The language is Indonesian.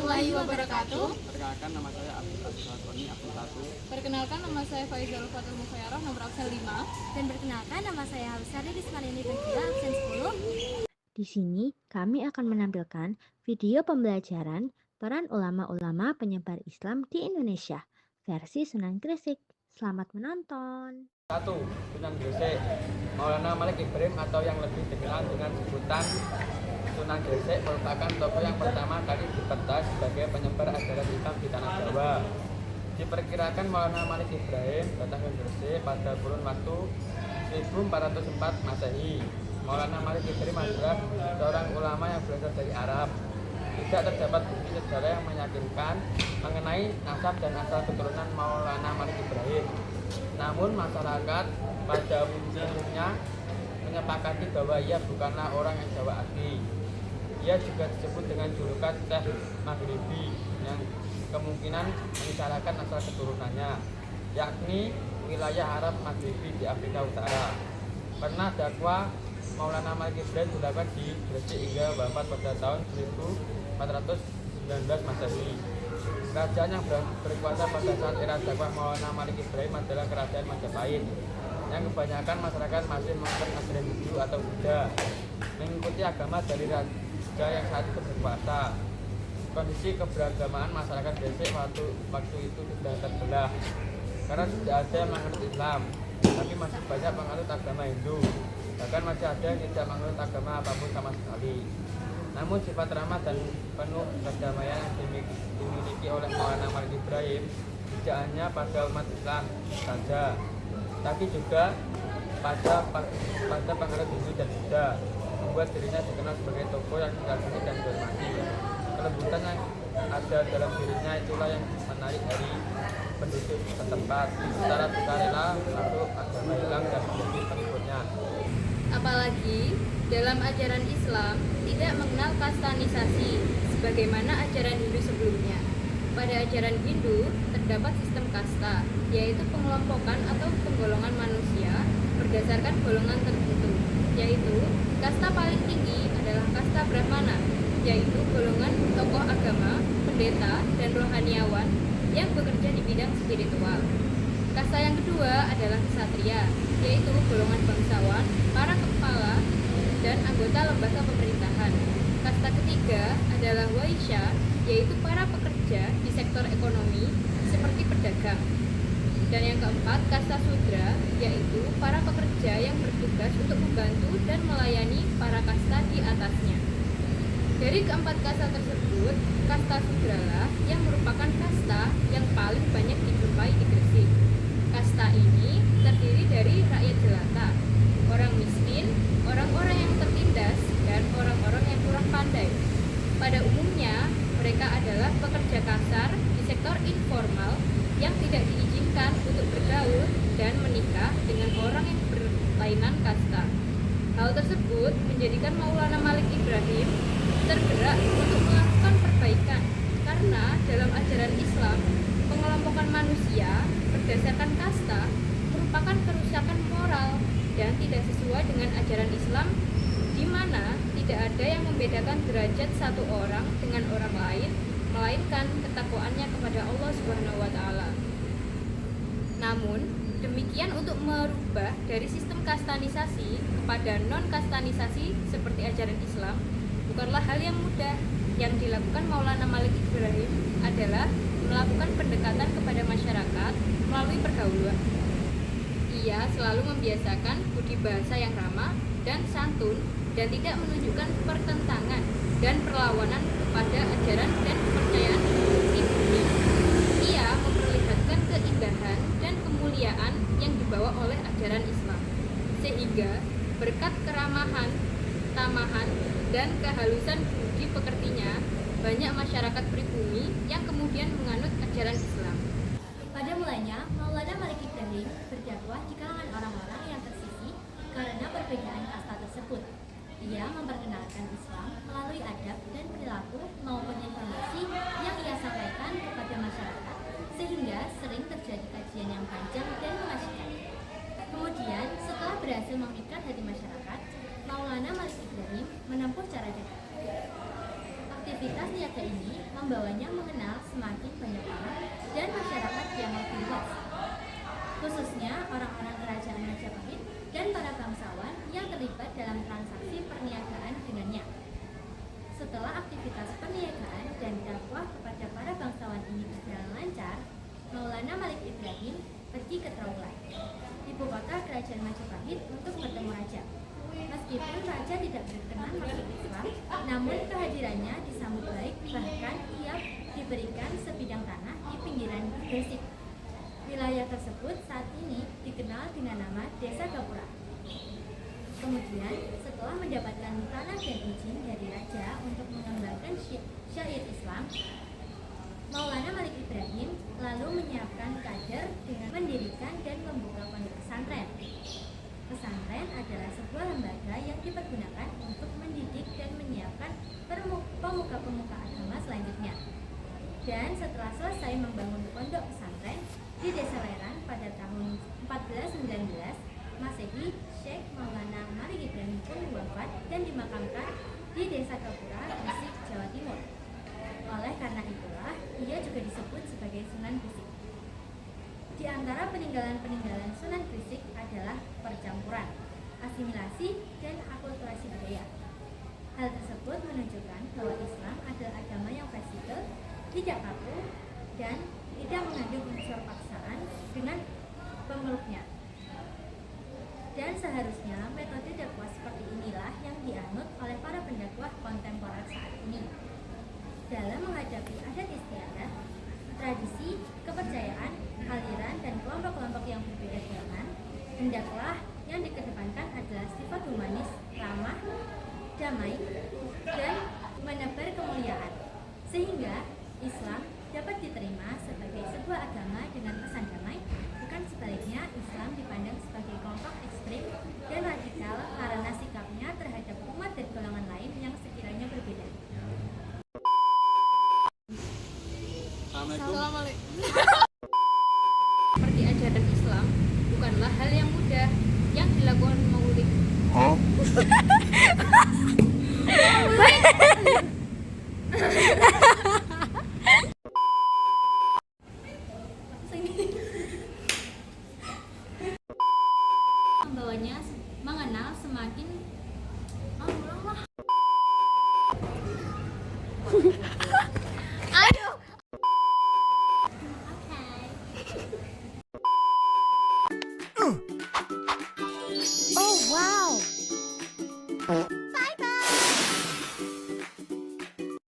warahmatullahi wabarakatuh. Perkenalkan, nama saya Abdul Tony Abdul Tatu. Perkenalkan, nama saya Faizal Fatul Mukhairah, nomor absen 5. Dan perkenalkan, nama saya Halusari Rismanini Fadila, absen 10. Di sini kami akan menampilkan video pembelajaran peran ulama-ulama penyebar Islam di Indonesia versi Sunan Gresik. Selamat menonton. 1. Sunan Gresik, Maulana Malik Ibrahim atau yang lebih dikenal dengan sebutan Sunan Gresik merupakan tokoh yang pertama kali dipeta sebagai penyebar ajaran Islam di tanah Jawa. Diperkirakan Maulana Malik Ibrahim datang ke Gresik pada kurun waktu 1404 Masehi. Maulana Malik Ibrahim adalah seorang ulama yang berasal dari Arab. Tidak terdapat bukti sejarah yang meyakinkan mengenai nasab dan asal keturunan Maulana Malik Ibrahim. Namun masyarakat pada umumnya menyepakati bahwa ia bukanlah orang yang Jawa asli. Ia juga disebut dengan julukan Syekh Maghribi yang kemungkinan mengisyaratkan asal keturunannya, yakni wilayah Arab Maghribi di Afrika Utara. Pernah dakwah Maulana Malik Ibrahim dilakukan di Gresik hingga wafat pada tahun 1419 Masehi. Kerajaan yang berkuasa pada saat era dakwah Maulana Malik Ibrahim adalah kerajaan Majapahit, yang kebanyakan masyarakat masih menganut ajaran Hindu atau Buddha, mengikuti agama dari raja yang saat itu berkuasa. Kondisi keberagamaan masyarakat Gresik waktu itu sudah terbelah, karena tidak ada yang menganut Islam, tapi masih banyak menganut agama Hindu. Bahkan masih ada yang tidak menganut agama apapun sama sekali. Namun sifat ramah dan penuh kedamaian yang dimiliki oleh Maulana Malik Ibrahim tidak hanya pada umat Islam saja, tapi juga pada penganut Hindu dan Buddha, membuat dirinya dikenal sebagai tokoh yang dikagumi dan dihormati. Kelembutan yang ada dalam dirinya itulah yang menarik dari penduduk setempat. Secara sukarela masuk agama Islam dan menjadi pengikutnya. Apalagi dalam ajaran Islam tidak mengenal kastanisasi sebagaimana ajaran Hindu sebelumnya. Pada ajaran Hindu terdapat sistem kasta, yaitu pengelompokan atau penggolongan manusia berdasarkan golongan tertentu, yaitu kasta paling tinggi adalah kasta Brahmana, yaitu golongan tokoh agama, pendeta, dan rohaniawan yang bekerja di bidang spiritual. Kasta yang kedua adalah ksatria, yaitu golongan bangsawan, para kepala, dan anggota lembaga pemerintahan. Kasta ketiga adalah waisya, yaitu para pekerja di sektor ekonomi seperti pedagang. Dan yang keempat, kasta sudra, yaitu para pekerja yang bertugas untuk membantu dan melayani para kasta di atasnya. Dari keempat kasta tersebut, kasta sudralah yang merupakan kasta yang paling banyak dijumpai di Gresik. Kasta ini terdiri dari rakyat jelata, orang miskin, orang-orang yang tertindas, dan orang-orang yang kurang pandai. Pada umumnya, mereka adalah pekerja kasar di sektor informal yang tidak diizinkan untuk bergaul dan menikah dengan orang yang berlainan kasta. Hal tersebut menjadikan Maulana Malik Ibrahim tergerak untuk melakukan perbaikan, karena dalam ajaran Islam, pengelompokan manusia berdasarkan kasta merupakan kerusakan moral dan tidak sesuai dengan ajaran Islam, di mana tidak ada yang membedakan derajat satu orang dengan orang lain, melainkan ketakwaannya kepada Allah Subhanahu wa Ta'ala. Namun, demikian untuk merubah dari sistem kastanisasi kepada non-kastanisasi seperti ajaran Islam bukanlah hal yang mudah. Yang dilakukan Maulana Malik Ibrahim adalah melakukan pendekatan kepada masyarakat melalui pergaulan. Ia selalu membiasakan budi bahasa yang ramah dan santun dan tidak menunjukkan pertentangan dan perlawanan kepada ajaran dan kepercayaan ibunya. Ia memperlihatkan keindahan dan kemuliaan yang dibawa oleh ajaran Islam, sehingga berkat keramahan, tamahan, dan kehalusan budi pekertinya, banyak masyarakat pribumi yang kemudian menganut ajaran Islam. Pada mulanya, Maulana Malik Ibrahim berdakwah di kalangan orang-orang yang tersisih karena perbedaan kasta tersebut. Ia memperkenalkan Islam melalui adab dan perilaku maupun informasi yang ia sampaikan kepada masyarakat, sehingga sering terjadi kajian yang panjang dan mengasyikkan. Kemudian, setelah berhasil memikat hati masyarakat, Maulana Malik Ibrahim menempuh cara dakwah. Aktivitas niaga ini membawanya mengenal semakin banyak orang dan masyarakat yang lebih luas, khususnya orang-orang kerajaan Majapahit dan para bangsawan yang terlibat dalam transaksi perniagaan dengannya. Setelah aktivitas perniagaan dan dakwah kepada para bangsawan ini berjalan lancar, Maulana Malik Ibrahim pergi ke Trowulan, ibu kota kerajaan Majapahit, untuk bertemu raja. Meskipun raja tidak berkenan masuk Islam, namun kehadirannya disambut baik, bahkan ia diberikan sebidang tanah di pinggiran Gresik. Wilayah tersebut saat ini dikenal dengan nama Desa Gapura. Kemudian, setelah mendapatkan tanah dan izin dari raja untuk mengembangkan syair Islam, Maulana Malik Ibrahim lalu menyiapkan kader dengan mendirikan dan membuka pondok pesantren. Pesantren adalah sebuah lembaga yang dipergunakan untuk mendidik dan menyiapkan pemuka-pemuka agama selanjutnya. Dan setelah selesai membangun pondok pesantren di Desa Leran pada tahun 1419 Masehi, Syekh Maulana Malik Ibrahim pun wafat dan dimakamkan di Desa Gapura, Gresik, Jawa Timur. Oleh karena itulah, ia juga disebut sebagai Sunan Gresik. Di antara peninggalan-peninggalan Sunan Gresik adalah percampuran, asimilasi, dan akulturasi budaya. Hal tersebut menunjukkan bahwa Islam adalah agama yang fleksibel, tidak kaku, dan tidak mengandung unsur paksaan dengan pemeluknya. Dan seharusnya metode dakwah seperti inilah yang dianut oleh para pendakwah kontemporer saat ini. Dalam menghadapi adat istiadat, tradisi, kepercayaan, aliran, dan kelompok-kelompok yang berbeda zaman, hendaklah yang dikedepankan adalah sifat humanis, ramah, damai, dan menebar kemuliaan, sehingga Islam dapat diterima sebagai sebuah agama dengan pesan damai, bukan sebaliknya Islam dipandang sebagai kelompok ekstrim dan radikal karena sikapnya terhadap umat dan golongan lain yang sekiranya berbeda. Assalamualaikum. Seperti ajaran Islam bukanlah hal yang mudah yang dilakukan Maulid. Membawanya mengenal semakin ulanglah. Aduh. Okay. Oh, wow.